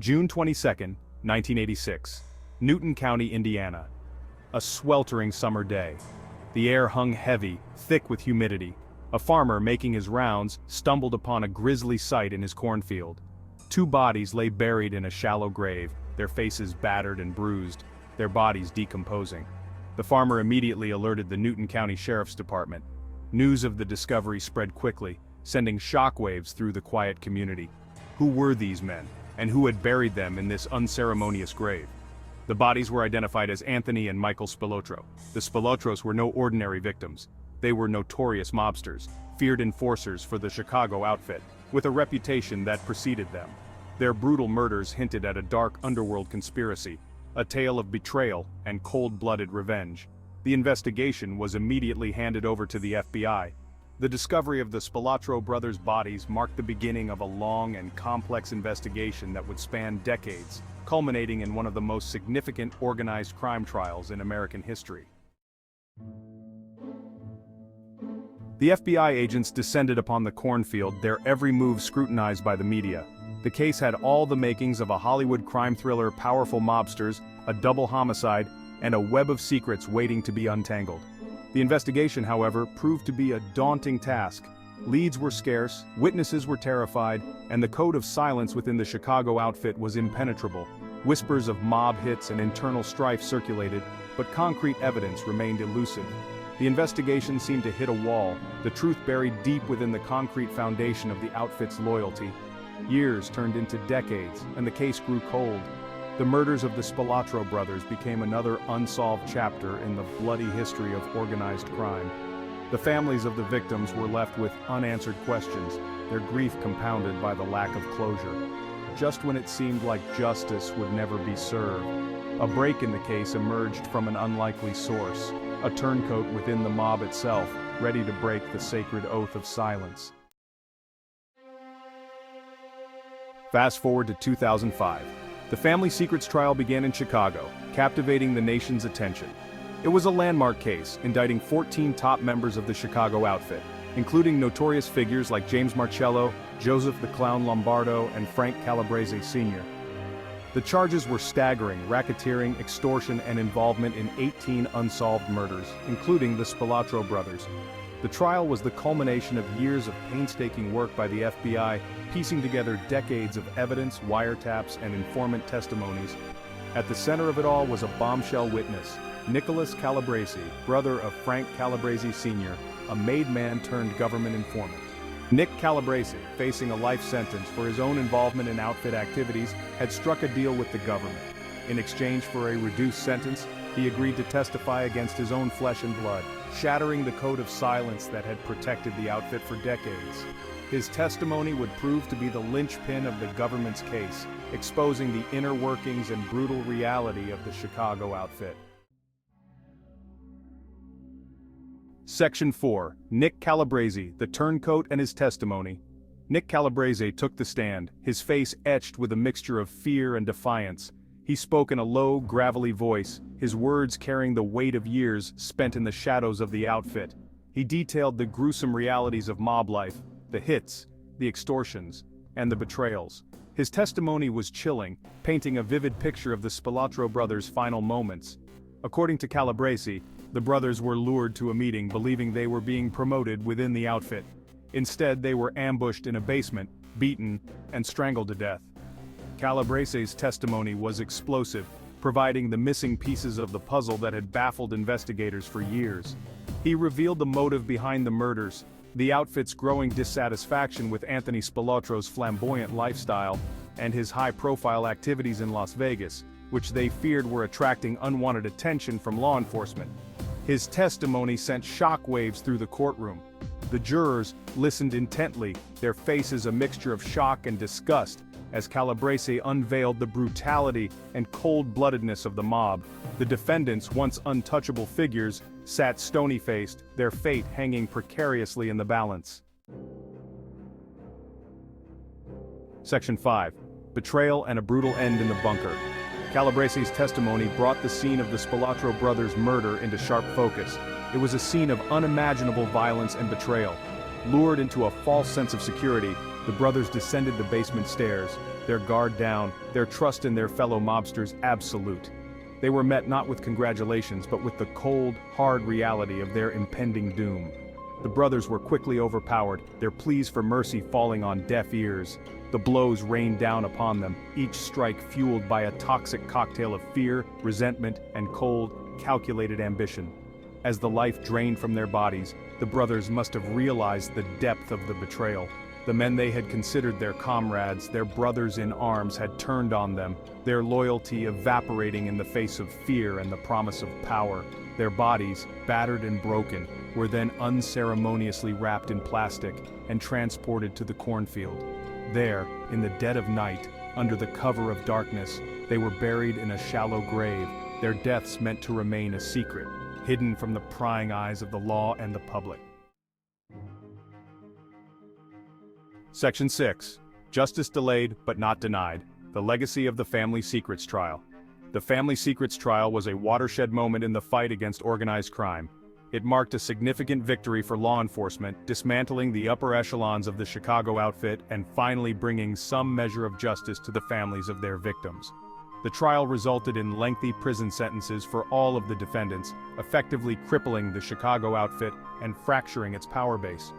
June 22, 1986, Newton County, Indiana. A sweltering summer day. The air hung heavy, thick with humidity. A farmer making his rounds stumbled upon a grisly sight in his cornfield. Two bodies lay buried in a shallow grave, their faces battered and bruised, their bodies decomposing. The farmer immediately alerted the Newton County Sheriff's Department. News of the discovery spread quickly, sending shockwaves through the quiet community. Who were these men, and who had buried them in this unceremonious grave? The bodies were identified as Anthony and Michael Spilotro. The Spilotros were no ordinary victims. They were notorious mobsters, feared enforcers for the Chicago outfit, with a reputation that preceded them. Their brutal murders hinted at a dark underworld conspiracy, a tale of betrayal and cold-blooded revenge. The investigation was immediately handed over to the FBI. The discovery of the Spilotro brothers' bodies marked the beginning of a long and complex investigation that would span decades, culminating in one of the most significant organized crime trials in American history. The FBI agents descended upon the cornfield, their every move scrutinized by the media. The case had all the makings of a Hollywood crime thriller: powerful mobsters, a double homicide, and a web of secrets waiting to be untangled. The investigation, however, proved to be a daunting task. Leads were scarce, witnesses were terrified, and the code of silence within the Chicago outfit was impenetrable. Whispers of mob hits and internal strife circulated, but concrete evidence remained elusive. The investigation seemed to hit a wall, the truth buried deep within the concrete foundation of the outfit's loyalty. Years turned into decades, and the case grew cold. The murders of the Spilotro brothers became another unsolved chapter in the bloody history of organized crime. The families of the victims were left with unanswered questions, their grief compounded by the lack of closure. Just when it seemed like justice would never be served, a break in the case emerged from an unlikely source, a turncoat within the mob itself, ready to break the sacred oath of silence. Fast forward to 2005. The family secrets trial began in Chicago, captivating the nation's attention. It was a landmark case, indicting 14 top members of the Chicago outfit, including notorious figures like James Marcello, Joseph the Clown Lombardo, and Frank Calabrese Sr. The charges were staggering: racketeering, extortion, and involvement in 18 unsolved murders, including the Spilotro brothers. The trial was the culmination of years of painstaking work by the FBI, piecing together decades of evidence, wiretaps, and informant testimonies. At the center of it all was a bombshell witness, Nicholas Calabrese, brother of Frank Calabrese Sr., a made man turned government informant. Nick Calabrese, facing a life sentence for his own involvement in outfit activities, had struck a deal with the government. In exchange for a reduced sentence, he agreed to testify against his own flesh and blood, shattering the code of silence that had protected the outfit for decades. His testimony would prove to be the linchpin of the government's case, exposing the inner workings and brutal reality of the Chicago outfit. Section 4. Nick Calabrese, the turncoat and his testimony. Nick Calabrese took the stand, his face etched with a mixture of fear and defiance. He spoke in a low, gravelly voice, his words carrying the weight of years spent in the shadows of the outfit. He detailed the gruesome realities of mob life, the hits, the extortions, and the betrayals. His testimony was chilling, painting a vivid picture of the Spilotro brothers' final moments. According to Calabrese, the brothers were lured to a meeting believing they were being promoted within the outfit. Instead, they were ambushed in a basement, beaten, and strangled to death. Calabrese's testimony was explosive, providing the missing pieces of the puzzle that had baffled investigators for years. He revealed the motive behind the murders, the outfit's growing dissatisfaction with Anthony Spilotro's flamboyant lifestyle, and his high-profile activities in Las Vegas, which they feared were attracting unwanted attention from law enforcement. His testimony sent shockwaves through the courtroom. The jurors listened intently, their faces a mixture of shock and disgust, as Calabrese unveiled the brutality and cold-bloodedness of the mob. The defendants, once untouchable figures, sat stony-faced, their fate hanging precariously in the balance. Section 5. Betrayal and a brutal end in the bunker. Calabrese's testimony brought the scene of the Spilotro brothers' murder into sharp focus. It was a scene of unimaginable violence and betrayal. Lured into a false sense of security, The brothers descended the basement stairs, their guard down, their trust in their fellow mobsters absolute. They were met not with congratulations but with the cold, hard reality of their impending doom. The brothers were quickly overpowered, their pleas for mercy falling on deaf ears. The blows rained down upon them, each strike fueled by a toxic cocktail of fear, resentment, and cold, calculated ambition. As the life drained from their bodies, the brothers must have realized the depth of the betrayal. The men they had considered their comrades, their brothers in arms, had turned on them, their loyalty evaporating in the face of fear and the promise of power. Their bodies, battered and broken, were then unceremoniously wrapped in plastic and transported to the cornfield. There, in the dead of night, under the cover of darkness, they were buried in a shallow grave, their deaths meant to remain a secret, hidden from the prying eyes of the law and the public. Section 6. Justice delayed but not denied. The legacy of the Family Secrets Trial. The Family Secrets Trial was a watershed moment in the fight against organized crime. It marked a significant victory for law enforcement, dismantling the upper echelons of the Chicago outfit and finally bringing some measure of justice to the families of their victims. The trial resulted in lengthy prison sentences for all of the defendants, effectively crippling the Chicago outfit and fracturing its power base.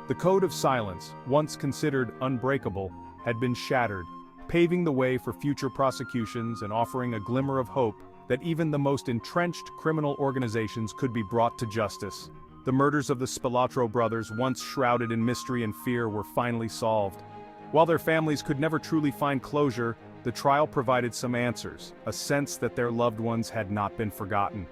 The code of silence, once considered unbreakable, had been shattered, paving the way for future prosecutions and offering a glimmer of hope that even the most entrenched criminal organizations could be brought to justice. The murders of the Spilotro brothers, once shrouded in mystery and fear, were finally solved. While their families could never truly find closure, the trial provided some answers, a sense that their loved ones had not been forgotten.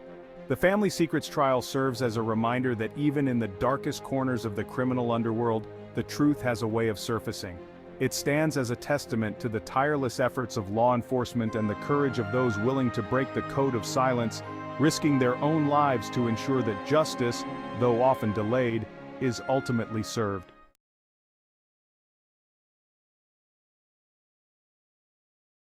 The Family Secrets Trial serves as a reminder that even in the darkest corners of the criminal underworld, the truth has a way of surfacing. It stands as a testament to the tireless efforts of law enforcement and the courage of those willing to break the code of silence, risking their own lives to ensure that justice, though often delayed, is ultimately served.